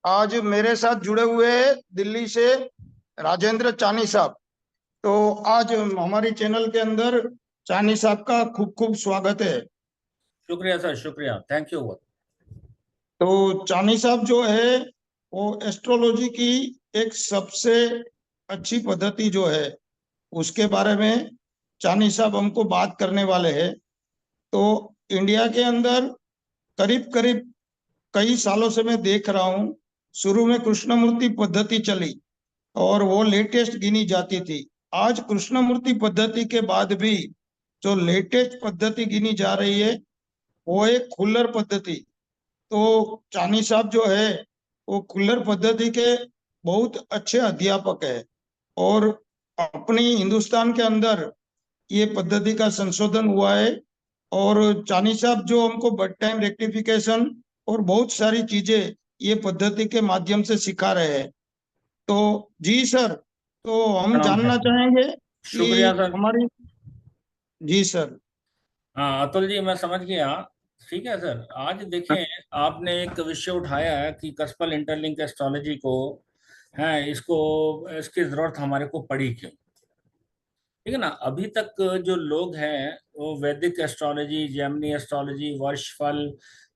आज मेरे साथ जुड़े हुए हैं दिल्ली से राजेंद्र चानी साहब। तो आज हमारी चैनल के अंदर चानी साहब का खूब खूब स्वागत है। शुक्रिया सर, शुक्रिया, थैंक यू। तो चानी साहब जो है वो एस्ट्रोलॉजी की एक सबसे अच्छी पद्धति जो है उसके बारे में चानी साहब हमको बात करने वाले हैं। तो इंडिया के अंदर करीब करीब कई सालों से मैं देख रहा हूँ, शुरू में कृष्णमूर्ति पद्धति चली और वो लेटेस्ट गिनी जाती थी। आज कृष्णमूर्ति पद्धति के बाद भी जो लेटेस्ट पद्धति गिनी जा रही है वो है खुल्लर पद्धति। तो चानी साहब जो है वो खुल्लर पद्धति के बहुत अच्छे अध्यापक है और अपनी हिंदुस्तान के अंदर ये पद्धति का संशोधन हुआ है। और चानी साहब जो हमको बर्थ टाइम रेक्टिफिकेशन और बहुत सारी चीजें ये पद्धति के माध्यम से सिखा रहे हैं। तो जी सर, तो हम प्रणाम जानना सर। चाहेंगे शुक्रिया कि सर। हमारी। जी सर। हाँ अतुल जी, मैं समझ गया। ठीक है सर, आज देखें, आपने एक विषय उठाया है कि कस्पल इंटरलिंक एस्ट्रोलॉजी को है, इसको इसकी जरूरत हमारे को पड़ी क्यों। ठीक है ना। अभी तक जो लोग हैं वो वैदिक एस्ट्रोलॉजी, जेमिनी एस्ट्रोलॉजी, वर्षफल,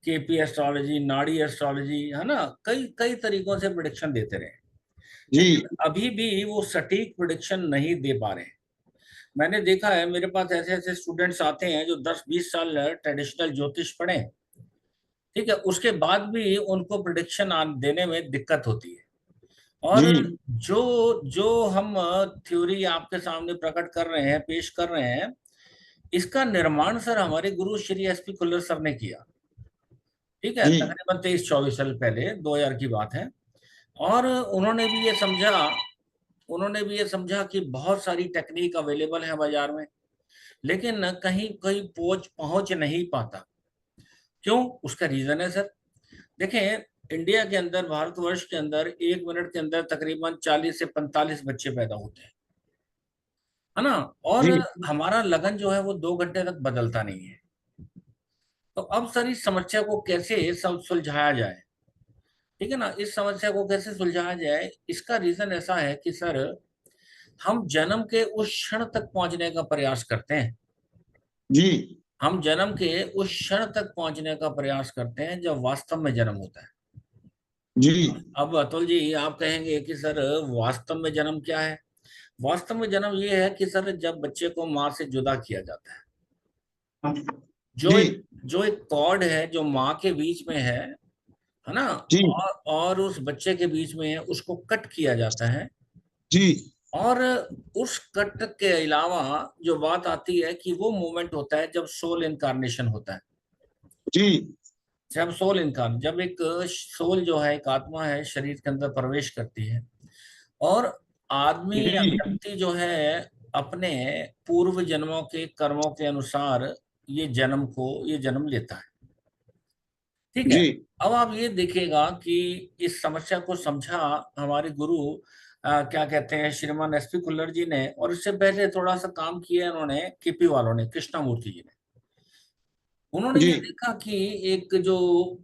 केपी एस्ट्रोलॉजी, नाड़ी एस्ट्रोलॉजी, है ना, कई कई तरीकों से प्रिडिक्शन देते रहे, लेकिन जी अभी भी वो सटीक प्रिडिक्शन नहीं दे पा रहे हैं। मैंने देखा है, मेरे पास ऐसे ऐसे स्टूडेंट्स आते हैं जो 10-20 साल ट्रेडिशनल ज्योतिष पढ़े, ठीक है, उसके बाद भी उनको प्रिडिक्शन देने में दिक्कत होती है। और जी जो जो हम थ्योरी आपके सामने प्रकट कर रहे हैं, पेश कर रहे हैं, इसका निर्माण सर हमारे गुरु श्री एसपी खुल्लर सर ने किया। ठीक है, जी तकरीबन 23-24 साल पहले, 2000 की बात है। और उन्होंने भी ये समझा कि बहुत सारी टेक्निक अवेलेबल है बाजार में, लेकिन कहीं कहीं पहुंच पहुंच नहीं पाता। क्यों? उसका रीजन है सर। देखें, इंडिया के अंदर, भारतवर्ष के अंदर 1 मिनट के अंदर तकरीबन 40 से 45 बच्चे पैदा होते हैं, है ना। और जी हमारा लगन जो है वो 2 घंटे तक बदलता नहीं है। तो अब सर इस समस्या को कैसे सुलझाया जाए। ठीक है ना, इस समस्या को कैसे सुलझाया जाए, इसका रीजन ऐसा है कि सर, हम जन्म के उस क्षण तक पहुंचने का प्रयास करते हैं। जी हम जन्म के उस क्षण तक पहुंचने का प्रयास करते हैं जब वास्तव में जन्म होता है। जी अब अतुल जी, आप कहेंगे कि सर वास्तव में जन्म क्या है। वास्तव में जन्म ये है कि सर, जब बच्चे को माँ से जुदा किया जाता है, जो जी एक जो एक कॉर्ड है जो माँ के बीच में है ना, जी और उस बच्चे के बीच में है, उसको कट किया जाता है। जी और उस कट के अलावा जो बात आती है कि वो मोमेंट होता है जब सोल इनकारनेशन होता है। जी जब एक सोल जो है, एक आत्मा है, शरीर के अंदर प्रवेश करती है, और आदमी या जी व्यक्ति जो है अपने पूर्व जन्मों के कर्मों के अनुसार ये जन्म लेता है। ठीक है। जी अब आप ये देखिएगा कि इस समस्या को समझा हमारे गुरु क्या कहते हैं, श्रीमान एसपी खुल्लर जी ने, और इससे पहले थोड़ा सा काम किया उन्होंने, केपी वालों ने, कृष्णामूर्ति जी ने। उन्होंने जी ये देखा कि एक जो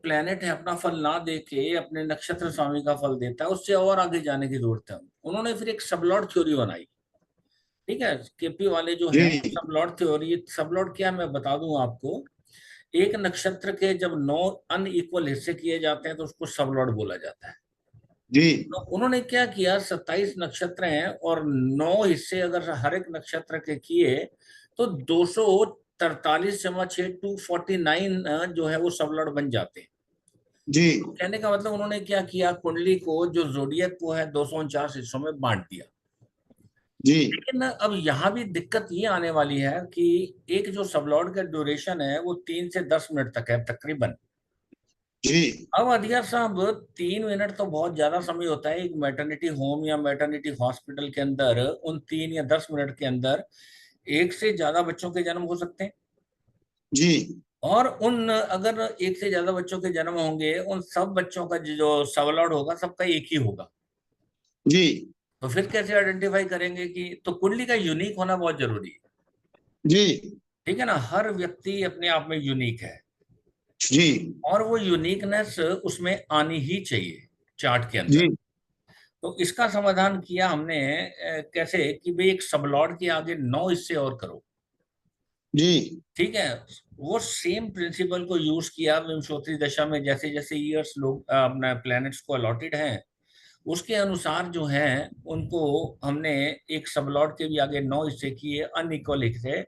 प्लेनेट है अपना फल ना दे के अपने नक्षत्र स्वामी का फल देता है, उससे और आगे जाने की जरूरत है। उन्होंने फिर एक सबलॉट थ्योरी बनाई। ठीक है, केपी वाले जो है, जी सबलॉट थ्योरी, सबलॉट क्या है मैं बता दूं आपको। एक नक्षत्र के जब 9 अनइक्वल हिस्से किए जाते हैं तो उसको सबलॉट बोला जाता है। जी तो उन्होंने क्या किया, 27 नक्षत्र हैं और 9 हिस्से अगर हर एक नक्षत्र के किए तो 243 जमा 6 249 जो है वो सबलॉट बन जाते हैं। जी तो कहने का मतलब, उन्होंने क्या किया, कुंडली को, जो जोडियक को है, 249 हिस्सों में बांट दिया। जी लेकिन अब यहाँ भी दिक्कत ये आने वाली है कि एक जो सबलॉट का ड्यूरेशन है वो 3 से 10 मिनट तक है तकरीबन। जी अब अधिया साहब, 3 मिनट तो बहुत ज्यादा समय होता है एक मैटरनिटी होम या मैटरनिटी हॉस्पिटल के अंदर। उन 3 या 10 मिनट के अंदर एक से ज्यादा बच्चों के जन्म हो सकते हैं। जी और उन अगर एक से ज्यादा बच्चों के जन्म होंगे, उन सब बच्चों का जो सबलॉट होगा सबका एक ही होगा। जी तो फिर कैसे आइडेंटिफाई करेंगे कि, तो कुंडली का यूनिक होना बहुत जरूरी है। जी ठीक है ना, हर व्यक्ति अपने आप में यूनिक है, जी और वो यूनिकनेस उसमें आनी ही चाहिए। चार्ट के अंदर। जी तो इसका समाधान किया हमने कैसे कि भाई एक सबलॉट के आगे 9 हिस्से और करो। जी ठीक है। वो सेम प्रिंसिपल को यूज किया विंशोत्तरी दशा में, जैसे जैसे ईयर्स लोग अपना प्लैनेट्स को अलॉटेड हैं उसके अनुसार जो है उनको हमने एक सबलॉट के भी आगे 9 हिस्से किए, अनइक्वल हिस्से।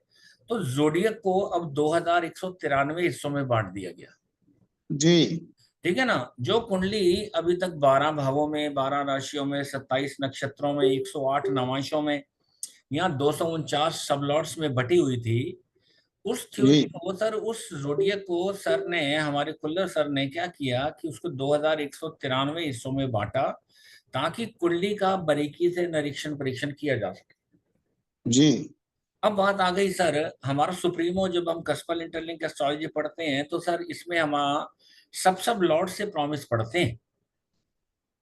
तो जोडियक को अब 2193 हिस्सों में बांट दिया गया। जी ठीक है ना। जो कुंडली अभी तक 12 भावों में, 12 राशियों में, 27 नक्षत्रों में, 108 नवांशों में, यहाँ 249 सबलॉट्स में बटी हुई थी, उस थ्योरी जी को सर, उस जोडियक को सर ने, हमारे कुल्लर सर ने क्या किया कि उसको 2193 हिस्सों में बांटा ताकि कुंडली का बारीकी से निरीक्षण परीक्षण किया जा सके। जी अब बात आ गई सर, हमारा सुप्रीमो जब हम कस्पल इंटरलिंक एस्ट्रोलॉजी पढ़ते हैं तो सर इसमें हम सब लॉर्ड से प्रॉमिस पढ़ते हैं।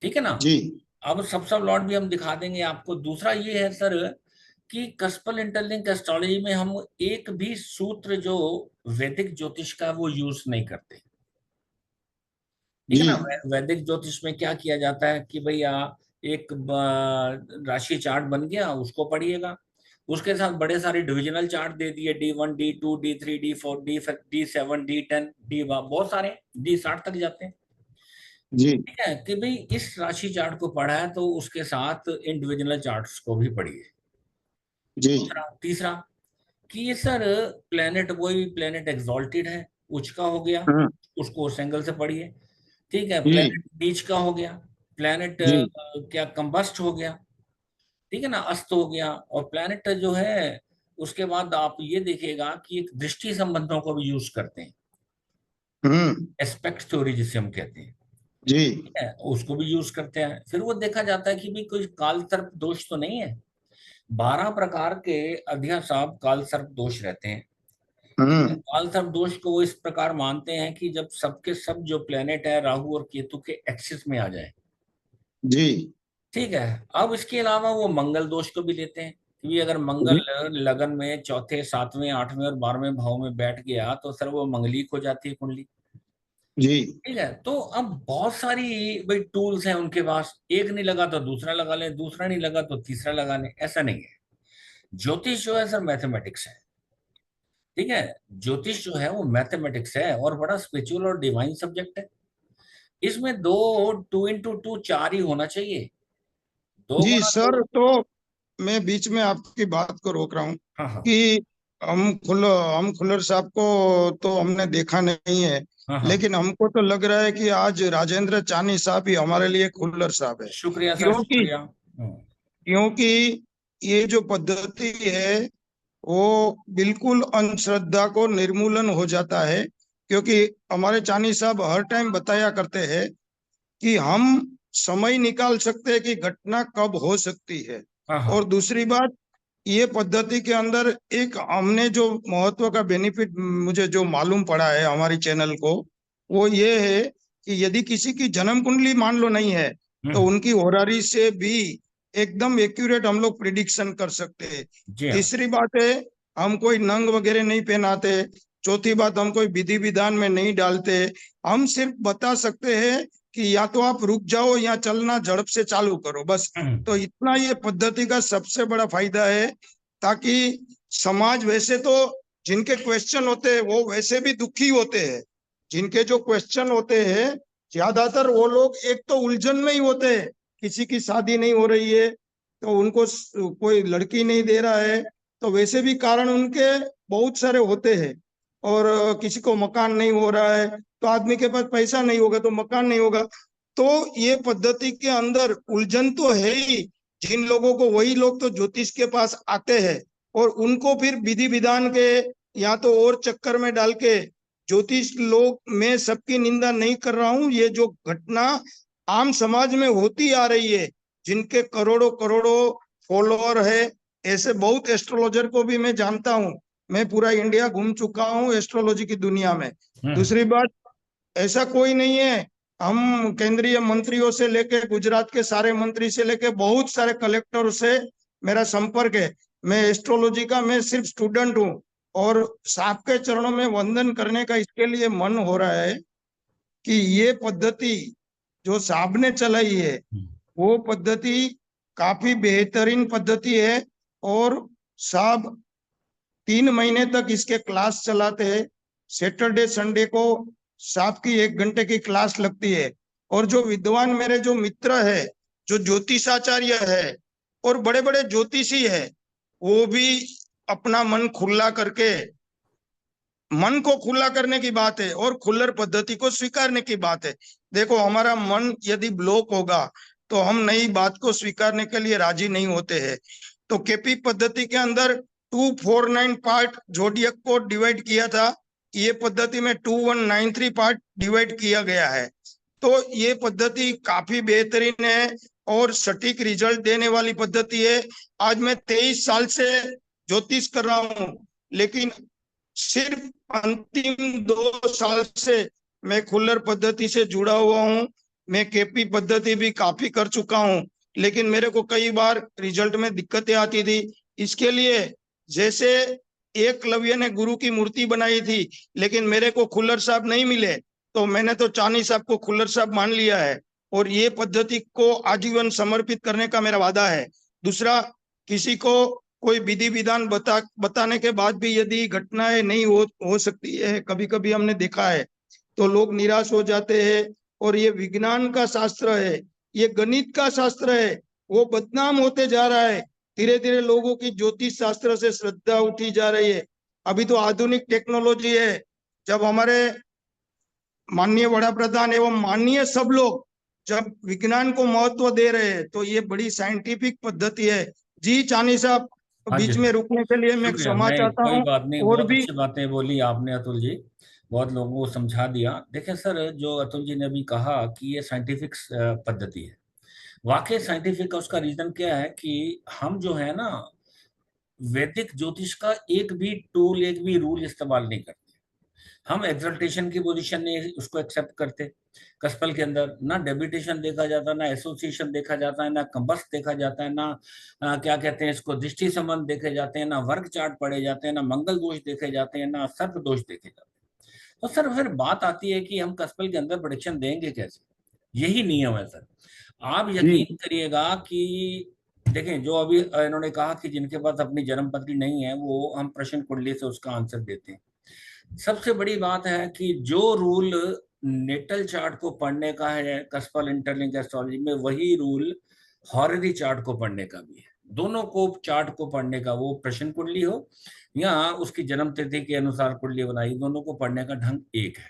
ठीक है ना। जी अब सब लॉर्ड भी हम दिखा देंगे आपको। दूसरा ये है सर कि कस्पल इंटरलिंक एस्ट्रोलॉजी में हम एक भी सूत्र जो वैदिक ज्योतिष का वो यूज नहीं करते। ठीक है जी ना। वैदिक ज्योतिष में क्या किया जाता है कि भैया एक राशि चार्ट बन गया, उसको पढ़िएगा, उसके साथ बड़े सारे डिविजनल चार्ट दे दिए, D1 D2 D3 D4 D7 D10 बहुत सारे D60 तक जाते हैं। जी ठीक है कि भाई इस राशि चार्ट को पढ़ा है तो उसके साथ इंडिविजुअल चार्ट्स को भी पढ़िए। जी दूसरा, तीसरा कि ये सर प्लेनेट, वही प्लेनेट एग्जॉल्टेड है, उच्च का हो गया, हम्म, उसको उस एंगल से पढ़िए। ठीक है। जी प्लेनेट नीच का हो गया, प्लेनेट जी क्या कंबस्ट हो गया, ठीक है ना, अस्त हो गया। और प्लेनेट जो है उसके बाद आप ये देखिएगा कि एक दृष्टि संबंधों को भी यूज करते हैं, हम्म, एस्पेक्ट थ्योरी जिसे हम कहते हैं। जी ठीक है, उसको भी यूज करते हैं। फिर वो देखा जाता है कि भी कोई काल सर्प दोष तो नहीं है। 12 प्रकार के अध्ययसाप काल सर्प दोष रहते हैं। ठीक है, हम्म, काल सर्प दोष को वो इस प्रकार मानते हैं कि जब सबके सब जो प्लेनेट है राहु और केतु के एक्सिस में आ जाए। जी ठीक है। अब इसके अलावा वो मंगल दोष को भी लेते हैं कि अगर मंगल जी लगन में चौथे, सातवें, आठवें और 12वें भाव में बैठ गया तो सर वो मंगलिक हो जाती है कुंडली। जी ठीक है। तो अब बहुत सारी भाई टूल्स हैं उनके पास, एक नहीं लगा तो दूसरा लगा लें, दूसरा नहीं लगा तो तीसरा लगा लें, ऐसा नहीं है। ज्योतिष जो है सर मैथमेटिक्स है। ठीक है। ज्योतिष जो है वो मैथमेटिक्स है और बड़ा स्पिरिचुअल और डिवाइन सब्जेक्ट है। इसमें दो, 2 into 2 4 ही होना चाहिए। दो जी गुना दो। सर, तो मैं बीच में आपकी बात को रोक रहा हूँ हाँ हाँ कि हम खुल्लर साहब को तो हमने देखा नहीं है, हाँ हाँ। लेकिन हमको तो लग रहा है कि आज राजेंद्र चानी साहब ही हमारे लिए खुल्लर साहब है। शुक्रिया सर, क्योंकि शुक्रिया। क्योंकि ये जो पद्धति है वो बिल्कुल अंधश्रद्धा को निर्मूलन हो जाता है। क्योंकि हमारे चानी साहब हर टाइम बताया करते हैं कि हम समय निकाल सकते हैं कि घटना कब हो सकती है। हाँ हाँ। और दूसरी बात, ये पद्धति के अंदर एक हमने जो महत्व का बेनिफिट मुझे जो मालूम पड़ा है हमारी चैनल को, वो ये है कि यदि किसी की जन्म कुंडली मान लो नहीं है, तो हम्म। उनकी होरारी से भी एकदम एक्यूरेट हम लोग प्रिडिक्शन कर सकते हैं। जी हाँ। तीसरी बात है, हम कोई नंग वगैरह नहीं पहनाते। चौथी बात, हम कोई विधि विधान में नहीं डालते। हम सिर्फ बता सकते हैं कि या तो आप रुक जाओ या चलना झड़प से चालू करो, बस। तो इतना ये पद्धति का सबसे बड़ा फायदा है। ताकि समाज, वैसे तो जिनके क्वेश्चन होते हैं वो वैसे भी दुखी होते हैं। जिनके जो क्वेश्चन होते हैं, ज्यादातर वो लोग एक तो उलझन में ही होते हैं, किसी की शादी नहीं हो रही है तो उनको कोई लड़की नहीं दे रहा है, तो वैसे भी कारण उनके बहुत सारे होते हैं। और किसी को मकान नहीं हो रहा है, तो आदमी के पास पैसा नहीं होगा तो मकान नहीं होगा। तो ये पद्धति के अंदर उलझन तो है ही। जिन लोगों को, वही लोग तो ज्योतिष के पास आते हैं और उनको फिर विधि विधान के या तो और चक्कर में डाल के, ज्योतिष लोग, मैं सबकी निंदा नहीं कर रहा हूं, ये जो घटना आम समाज में होती आ रही है, जिनके करोड़ों करोड़ों फॉलोअर है, ऐसे बहुत एस्ट्रोलॉजर को भी मैं जानता हूं। मैं पूरा इंडिया घूम चुका हूं एस्ट्रोलॉजी की दुनिया में। हम्म। दूसरी बात, ऐसा कोई नहीं है, हम केंद्रीय मंत्रियों से लेके गुजरात के सारे मंत्री से लेके बहुत सारे कलेक्टर से मेरा संपर्क है। मैं एस्ट्रोलॉजी का मैं सिर्फ स्टूडेंट हूँ। और साहब के चरणों में वंदन करने का इसके लिए मन हो रहा है कि ये पद्धति जो साहब ने चलाई है वो पद्धति काफी बेहतरीन पद्धति है। और साहब 3 महीने तक इसके क्लास चलाते हैं। सैटरडे संडे को साहब की 1 घंटे की क्लास लगती है। और जो विद्वान मेरे जो मित्र है, जो ज्योतिषाचार्य है और बड़े बड़े ज्योतिषी है, वो भी अपना मन खुला करके, मन को खुला करने की बात है और खुल्लर पद्धति को स्वीकारने की बात है। देखो, हमारा मन यदि ब्लॉक होगा तो हम नई बात को स्वीकारने के लिए राजी नहीं होते हैं। तो केपी पद्धति के अंदर 249 पार्ट जोडियक को डिवाइड किया था, ये पद्धति में 2193 पार्ट डिवाइड किया गया है। तो ये पद्धति काफी बेहतरीन है और सटीक रिजल्ट देने वाली पद्धति है। आज मैं 23 साल से ज्योतिष कर रहा हूँ, लेकिन सिर्फ अंतिम 2 साल से मैं खुल्लर पद्धति से जुड़ा हुआ हूँ। मैं केपी पद्धति भी काफी कर चुका हूँ, लेकिन मेरे को कई बार रिजल्ट में दिक्कतें आती थी। इसके लिए जैसे एकलव्य ने गुरु की मूर्ति बनाई थी, लेकिन मेरे को खुल्लर साहब नहीं मिले, तो मैंने तो चानी साहब को खुल्लर साहब मान लिया है और ये पद्धति को आजीवन समर्पित करने का मेरा वादा है। दूसरा, किसी को कोई विधि विधान बताने के बाद भी यदि घटनाएं नहीं हो सकती है, कभी कभी हमने देखा है, तो लोग निराश हो जाते हैं। और ये विज्ञान का शास्त्र है, ये गणित का शास्त्र है, वो बदनाम होते जा रहा है। धीरे धीरे लोगों की ज्योतिष शास्त्र से श्रद्धा उठी जा रही है। अभी तो आधुनिक टेक्नोलॉजी है। जब हमारे माननीय वड़ा प्रधान एवं माननीय सब लोग जब विज्ञान को महत्व दे रहे हैं, तो ये बड़ी साइंटिफिक पद्धति है। जी चानी साहब, हाँ जी बीच में सर, रुकने के लिए मैं शुक्रिया। क्षमा नहीं, चाहता कोई हूँ। बात नहीं, और बहुत भी अच्छी बातें बोली आपने अतुल जी, बहुत लोगों को समझा दिया। देखिए सर, जो अतुल जी ने अभी कहा कि ये साइंटिफिक पद्धति है, वाकई साइंटिफिक का उसका रीजन क्या है कि हम जो है ना, वैदिक ज्योतिष का एक भी टूल, एक भी रूल इस्तेमाल नहीं करते। हम एक्सल्टेशन की पोजीशन नहीं उसको एक्सेप्ट करते। कस्पल के अंदर ना डेबिटेशन देखा जाता, ना एसोसिएशन देखा जाता है, ना कंबस्ट देखा जाता है, ना क्या कहते हैं इसको, दृष्टि संबंध देखे जाते हैं, ना वर्ग चार्ट पढ़े जाते हैं, ना मंगल दोष देखे जाते हैं, ना सर्प दोष देखे जाते हैं। तो सर फिर बात आती है कि हम कस्पल के अंदर प्रेडिक्शन देंगे कैसे? यही नियम है सर। आप जी यकीन करिएगा कि देखें, जो अभी इन्होंने कहा कि जिनके पास अपनी जन्म पत्री नहीं है वो हम प्रश्न कुंडली से उसका आंसर देते हैं। सबसे बड़ी बात है कि जो रूल नेटल चार्ट को पढ़ने का है कस्पल इंटरलिंक एस्ट्रोलॉजी में, वही रूल हॉररी चार्ट को पढ़ने का भी है। दोनों को चार्ट को पढ़ने का, वो प्रश्न कुंडली हो या उसकी जन्म तिथि के अनुसार कुंडली बनाई, दोनों को पढ़ने का ढंग एक है।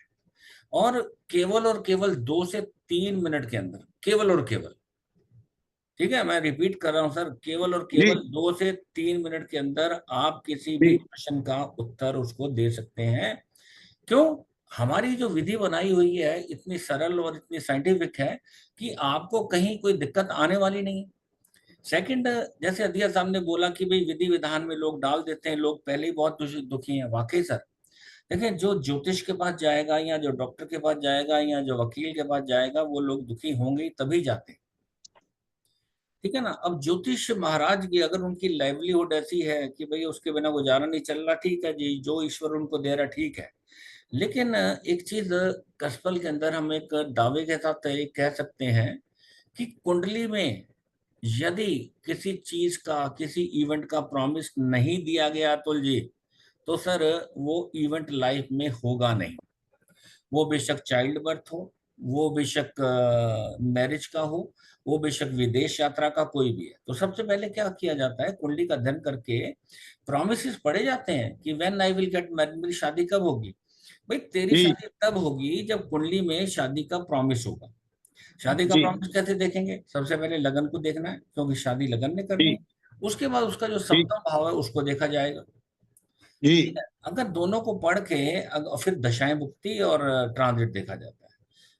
और केवल 2 से 3 मिनट के अंदर, केवल और केवल, ठीक है, मैं रिपीट कर रहा हूं सर, केवल और जी केवल 2 से 3 मिनट के अंदर आप किसी भी जी प्रश्न का उत्तर उसको दे सकते हैं। क्यों? हमारी जो विधि बनाई हुई है इतनी सरल और इतनी साइंटिफिक है कि आपको कहीं कोई दिक्कत आने वाली नहीं। सेकंड, जैसे अदिया साहब ने बोला कि भाई विधि विधान में लोग डाल देते हैं, लोग पहले ही बहुत दुखी हैं। वाकई सर, देखें, जो ज्योतिष के पास जाएगा या जो डॉक्टर के पास जाएगा या जो वकील के पास जाएगा, वो लोग दुखी होंगे ही तभी जाते हैं, ठीक है ना। अब ज्योतिष महाराज की अगर उनकी लाइवलीहुड ऐसी है कि भाई उसके बिना गुजारा नहीं चल रहा, ठीक है जी, जो ईश्वर उनको दे रहा ठीक है। लेकिन एक चीज कस्पल के अंदर हम एक दावे के साथ ये कह सकते हैं कि कुंडली में यदि किसी चीज का, किसी इवेंट का प्रॉमिस नहीं दिया गया अतुल जी, तो सर वो इवेंट लाइफ में होगा नहीं। वो बेशक चाइल्ड बर्थ हो, वो बेशक मैरिज का हो, वो बेशक विदेश यात्रा का, कोई भी है। तो सबसे पहले क्या किया जाता है, कुंडली का अध्ययन करके प्रोमिस पढ़े जाते हैं कि when I will get married, मेरी शादी कब होगी। भाई तेरी जी शादी तब होगी जब कुंडली में शादी का प्रॉमिस होगा। शादी का जी प्रॉमिस कैसे देखेंगे? सबसे पहले लगन को देखना है, क्योंकि शादी लगन में करनी जी है। उसके बाद उसका जो जी सप्तम भाव है उसको देखा जाएगा, ठीक जी है। अगर दोनों को पढ़ के फिर दशाएं भुक्ति और ट्रांजिट देखा जाता है।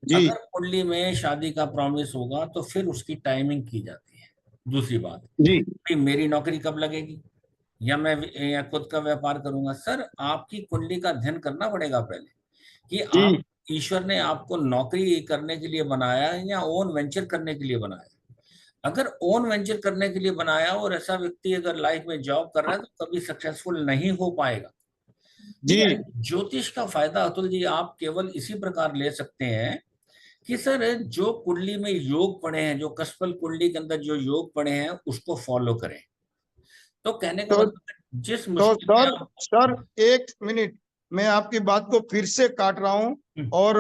जी अगर कुंडली में शादी का प्रॉमिस होगा तो फिर उसकी टाइमिंग की जाती है। दूसरी बात, जी भाई मेरी नौकरी कब लगेगी, या मैं या खुद का व्यापार करूंगा। सर आपकी कुंडली का अध्ययन करना पड़ेगा पहले कि आप, जी ईश्वर ने आपको नौकरी करने के लिए बनाया है या ओन वेंचर करने के लिए बनाया। अगर ओन वेंचर करने के लिए बनाया और ऐसा व्यक्ति अगर लाइफ में जॉब कर रहा है तो कभी सक्सेसफुल नहीं हो पाएगा, ठीक जी है। ज्योतिष का फायदा अतुल जी आप केवल इसी प्रकार ले सकते हैं कि सर जो कुंडली में योग पड़े हैं, जो कस्पल कुंडली के अंदर जो योग पड़े हैं उसको फॉलो करें। तो कहने का तो मतलब है, जिस तो मुश्किल में सर आप। सर एक मिनट, मैं आपकी बात को फिर से काट रहा हूं हम्म, और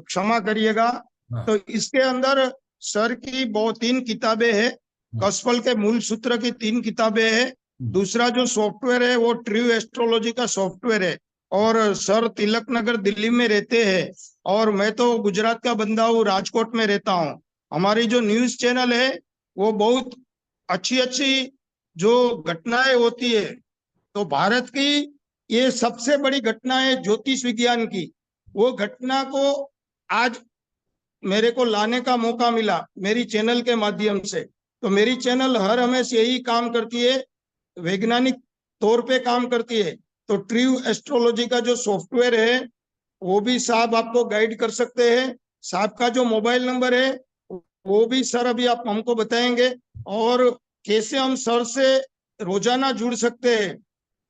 क्षमा करिएगा। हाँ। तो इसके अंदर सर की बहुत 3 किताबें हैं। हम्म, कस्पल के मूल सूत्र की 3 किताबें हैं। हम्म, दूसरा जो सॉफ्टवेयर है वो ट्रू एस्ट्रोलॉजी का सॉफ्टवेयर है। और सर तिलक नगर दिल्ली में रहते हैं और मैं तो गुजरात का बंदा हूँ, राजकोट में रहता हूँ। हमारी जो न्यूज चैनल है वो बहुत अच्छी अच्छी जो घटनाएं होती है, तो भारत की ये सबसे बड़ी घटना है ज्योतिष विज्ञान की। वो घटना को आज मेरे को लाने का मौका मिला मेरी चैनल के माध्यम से। तो मेरी चैनल हर हमेशा यही काम करती है, वैज्ञानिक तौर पे काम करती है। तो ट्रू एस्ट्रोलॉजी का जो सॉफ्टवेयर है वो भी साहब आपको गाइड कर सकते हैं। साहब का जो मोबाइल नंबर है वो भी सर अभी आप हमको बताएंगे। और कैसे हम सर से रोजाना जुड़ सकते हैं।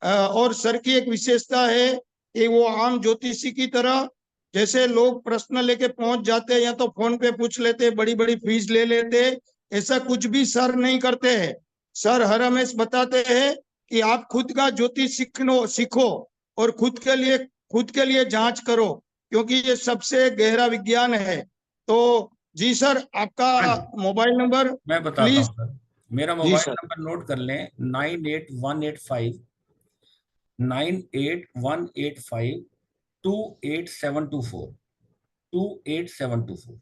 और सर की एक विशेषता है कि वो आम ज्योतिषी की तरह, जैसे लोग प्रश्न लेके पहुंच जाते हैं या तो फोन पे पूछ लेते, बड़ी बड़ी फीस ले लेते, ऐसा कुछ भी सर नहीं करते हैं। सर हर हमेश बताते हैं कि आप खुद का ज्योतिष सीखो और खुद के लिए जांच करो, क्योंकि ये सबसे गहरा विज्ञान है। तो जी सर, आपका हाँ जी, मोबाइल नंबर मैं बताता प्लीज। हूँ सर। मेरा जी मोबाइल सर। नंबर नोट कर लें, 9818528724। 28724।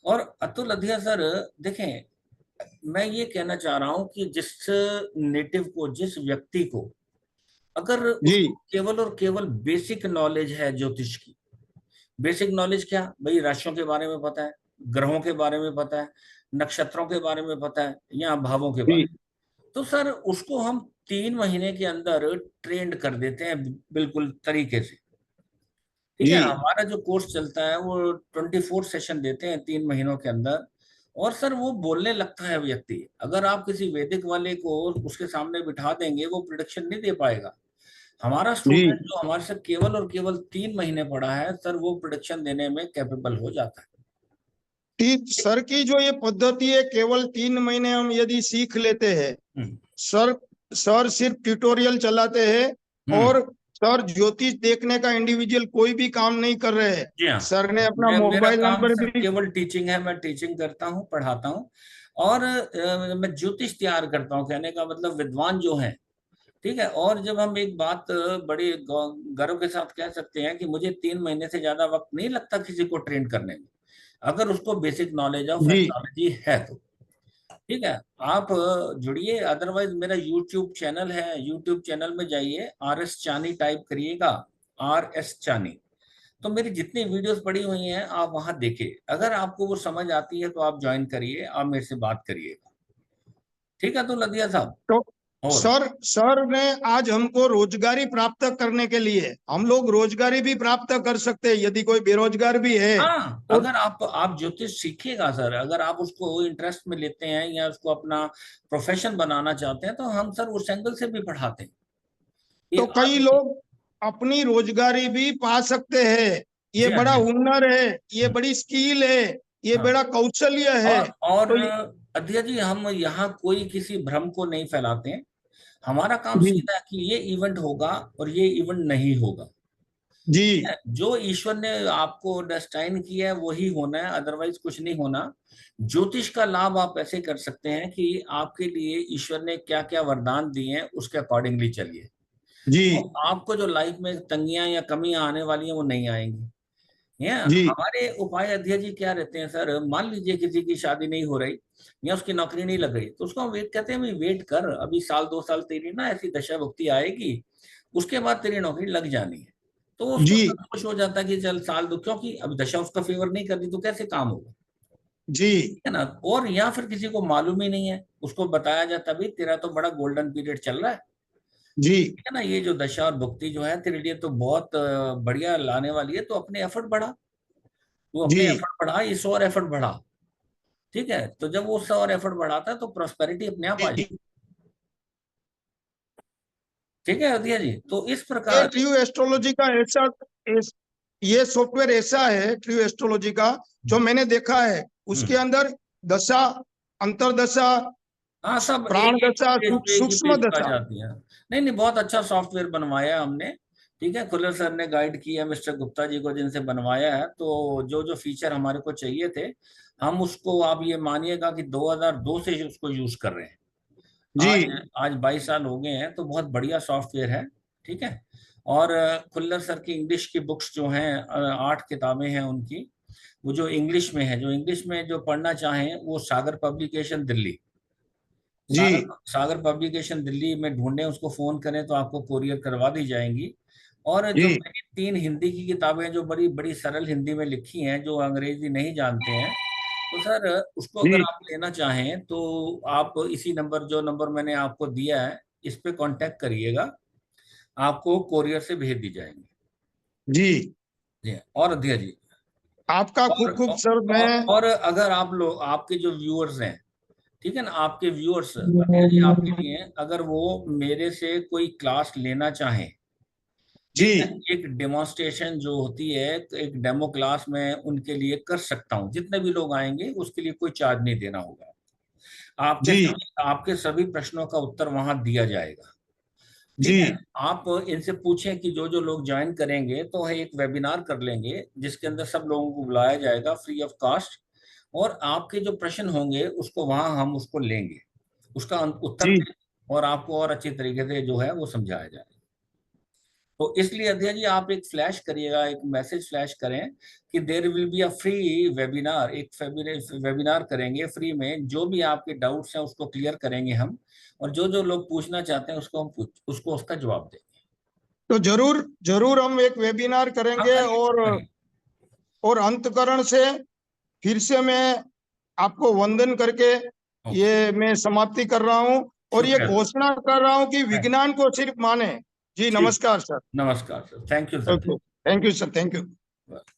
और अतुल अधिया सर, देखें, मैं ये कहना चाह रहा हूं कि जिस नेटिव को, जिस व्यक्ति को, अगर जी उसको केवल और केवल बेसिक नॉलेज है ज्योतिष की, बेसिक नॉलेज क्या भाई, राशियों के बारे में पता है, ग्रहों के बारे में पता है, नक्षत्रों के बारे में पता है, या भावों के बारे जी में, तो सर उसको हम 3 महीने के अंदर ट्रेंड कर देते हैं बिल्कुल तरीके से। ठीक है, जी हमारा जो कोर्स चलता है वो 24 सेशन देते हैं 3 महीनों के अंदर। और सर वो बोलने लगता है व्यक्ति, अगर आप किसी वैदिक वाले को उसके सामने बिठा देंगे वो प्रिडिक्शन नहीं दे पाएगा। हमारा जी स्टूडेंट जो हमारे से केवल और केवल 3 महीने पढ़ा है सर, वो प्रिडिक्शन देने में कैपेबल हो जाता है। सर की जो ये पद्धति है, केवल 3 महीने हम यदि सीख लेते हैं। हम्म, सर सर सिर्फ ट्यूटोरियल चलाते हैं हम्म, और सर ज्योतिष देखने का इंडिविजुअल कोई भी काम नहीं कर रहे हैं। जी हाँ। सर ने अपना मेरा मोबाइल काम नंबर सर भी। केवल टीचिंग है, मैं टीचिंग करता हूँ, पढ़ाता हूँ। और मैं ज्योतिष तैयार करता हूँ, कहने का मतलब विद्वान जो है। ठीक है, और जब हम एक बात बड़े गर्व के साथ कह सकते हैं कि मुझे 3 महीने से ज्यादा वक्त नहीं लगता किसी को ट्रेन करने में, अगर उसको बेसिक नॉलेज ऑफ जी एस्ट्रोलॉजी है तो। ठीक है, आप जुड़िए, अदरवाइज मेरा यूट्यूब चैनल है, यूट्यूब चैनल में जाइए, RS चानी टाइप करिएगा, RS चानी। तो मेरी जितनी वीडियोस पड़ी हुई हैं आप वहां देखिए, अगर आपको वो समझ आती है तो आप ज्वाइन करिए, आप मेरे से बात करिएगा। ठीक है तो लदिया साहब। तो और सर ने आज हमको रोजगारी प्राप्त करने के लिए, हम लोग रोजगारी भी प्राप्त कर सकते हैं यदि कोई बेरोजगार भी है। हाँ, तो अगर आप ज्योतिष सीखिएगा सर, अगर आप उसको इंटरेस्ट में लेते हैं या उसको अपना प्रोफेशन बनाना चाहते हैं, तो हम सर उस एंगल से भी पढ़ाते हैं कि तो आप। कई लोग अपनी रोजगारी भी पा सकते हैं। ये जी हाँ, बड़ा जी हाँ। हुनर है, ये बड़ी स्किल है, ये हाँ, बड़ा कौशल्य है। और तो अध्यक्ष जी, हम यहाँ कोई किसी भ्रम को नहीं फैलाते हैं। हमारा काम जी सीधा है कि ये इवेंट होगा और ये इवेंट नहीं होगा। जी जो ईश्वर ने आपको डेस्टाइन किया है वही होना है, अदरवाइज कुछ नहीं होना। ज्योतिष का लाभ आप ऐसे कर सकते हैं कि आपके लिए ईश्वर ने क्या क्या वरदान दिए हैं उसके अकॉर्डिंगली चलिए। जी तो आपको जो लाइफ में तंगियां या कमियां आने वाली हैं वो नहीं आएंगी। या जी हमारे उपाय अध्यक्ष जी क्या रहते हैं सर, मान लीजिए किसी की शादी नहीं हो रही या उसकी नौकरी नहीं लग रही, तो उसको हम वेट कहते हैं, भाई वेट कर, अभी साल 2 साल तेरी ना ऐसी दशा भुक्ति आएगी, उसके बाद तेरी नौकरी लग जानी है। तो उसको जी संतोष हो जाता है कि चल साल दो, क्योंकि अब दशा उसका फेवर नहीं कर रही तो कैसे काम होगा। जी है ना। और या फिर किसी को मालूम ही नहीं है, उसको बताया जाता है भाई तेरा तो बड़ा गोल्डन पीरियड चल रहा है। जी ठीक है ना, ये जो दशा और भुक्ति जो है तेरे लिए तो बहुत बढ़िया लाने वाली है, तो अपने एफर्ट बढ़ा। वो अपने जी एफर्ट बढ़ा, इस और एफर्ट बढ़ा। ठीक है, तो जब वो उससे और एफर्ट बढ़ाता है तो प्रॉस्पेरिटी अपने आप आ जी। जाती है। ठीक है अदिया जी, तो इस ये प्रकार। ट्रू एस्ट्रोलॉजी का ये सॉफ्टवेयर ऐसा है ट्रू एस्ट्रोलॉजी का, जो मैंने देखा है उसके अंदर दशा, अंतरदशा, हाँ, सब प्राण एक दशा, पेज पे एक ही सूक्ष्म पेज पे आ दशा। जाती है। नहीं नहीं, बहुत अच्छा सॉफ्टवेयर बनवाया है हमने। ठीक है, खुल्लर सर ने गाइड किया मिस्टर गुप्ता जी को जिनसे बनवाया है, तो जो जो फीचर हमारे को चाहिए थे, हम उसको, आप ये मानिएगा कि 2002 से उसको यूज कर रहे हैं। जी आज आज 22 साल हो गए हैं, तो बहुत बढ़िया सॉफ्टवेयर है। ठीक है। और खुल्लर सर की इंग्लिश की बुक्स जो हैं, 8 किताबें हैं उनकी, वो जो इंग्लिश में है, जो इंग्लिश में जो पढ़ना चाहें, वो सागर पब्लिकेशन दिल्ली, जी सागर सागर पब्लिकेशन दिल्ली में ढूंढें, उसको फोन करें तो आपको कोरियर करवा दी जाएंगी। और जो जी मेरी 3 हिंदी की किताबें जो बड़ी बड़ी सरल हिंदी में लिखी हैं, जो अंग्रेजी नहीं जानते हैं, तो सर उसको अगर जी आप लेना चाहें तो आप इसी नंबर, जो नंबर मैंने आपको दिया है, इस पे कांटेक्ट करिएगा, आपको कोरियर से भेज दी जाएंगी। जी। जी, और अध्यय जी, आपका और खूब खूब सर, मैं और अगर आप लोग, आपके जो व्यूअर्स हैं, ठीक है ना, आपके व्यूअर्स अध्यय जी, आपके लिए, अगर वो मेरे से कोई क्लास लेना चाहें, जी ठीक है, एक डेमोन्स्ट्रेशन जो होती है, एक डेमो क्लास में उनके लिए कर सकता हूँ, जितने भी लोग आएंगे उसके लिए कोई चार्ज नहीं देना होगा। जी आपके सभी प्रश्नों का उत्तर वहां दिया जाएगा। जी ठीक है। आप इनसे पूछें कि जो जो लोग ज्वाइन करेंगे तो एक वेबिनार कर लेंगे, जिसके अंदर सब लोगों को बुलाया जाएगा फ्री ऑफ कॉस्ट, और आपके जो प्रश्न होंगे उसको वहां हम उसको लेंगे, उसका उत्तर जी। दें, और आपको और अच्छी तरीके से जो है वो समझाया जाएगा। तो इसलिए अध्यय जी, आप एक फ्लैश करिएगा, एक मैसेज फ्लैश करें कि there will be a free webinar, एक वेबिनार करेंगे फ्री में, जो भी आपके डाउट्स हैं उसको क्लियर करेंगे हम, और जो जो लोग पूछना चाहते हैं उसको हम उसको उसका जवाब देंगे। तो जरूर जरूर हम एक वेबिनार हाँ, करेंगे। करिए करिए। और अंतकरण से फिर से मैं आपको वंदन करके ओके। ये मैं समाप्ति कर रहा हूं, और ये शुक्रिया सर। घोषणा कर रहा हूं कि थैंक विज्ञान को सिर्फ माने। जी ठीक। नमस्कार सर। नमस्कार sir, thank you sir. Okay, thank you sir, thank you.